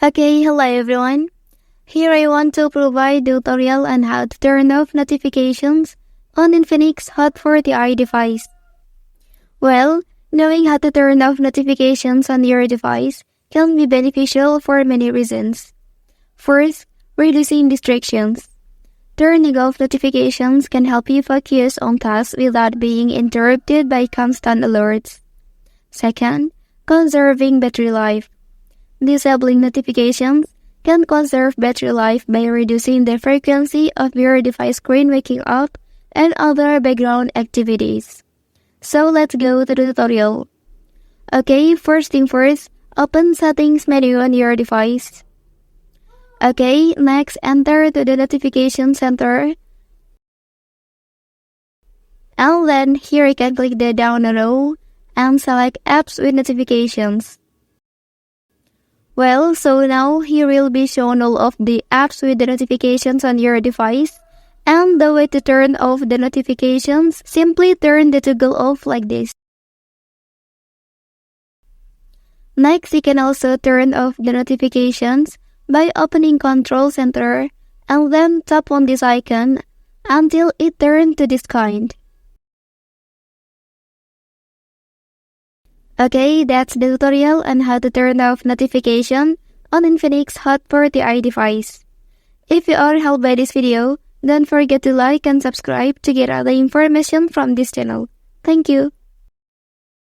Okay, hello everyone. Here I want to provide a tutorial on how to turn off notifications on Infinix Hot 40i device. Well, knowing how to turn off notifications on your device can be beneficial for many reasons. First, reducing distractions. Turning off notifications can help you focus on tasks without being interrupted by constant alerts. Second, conserving battery life. Disabling notifications can conserve battery life by reducing the frequency of your device screen waking up and other background activities. So let's go to the tutorial. Okay, first thing first, open Settings menu on your device. Okay, next enter to the Notification Center. And then here you can click the down arrow and select Apps with Notifications. Well, so now here will be shown all of the apps with the notifications on your device. And the way to turn off the notifications, simply turn the toggle off like this. Next, you can also turn off the notifications by opening Control Center and then tap on this icon until it turns to this kind. Okay, that's the tutorial on how to turn off notification on Infinix Hot 40i device. If you are helped by this video, don't forget to like and subscribe to get other information from this channel. Thank you.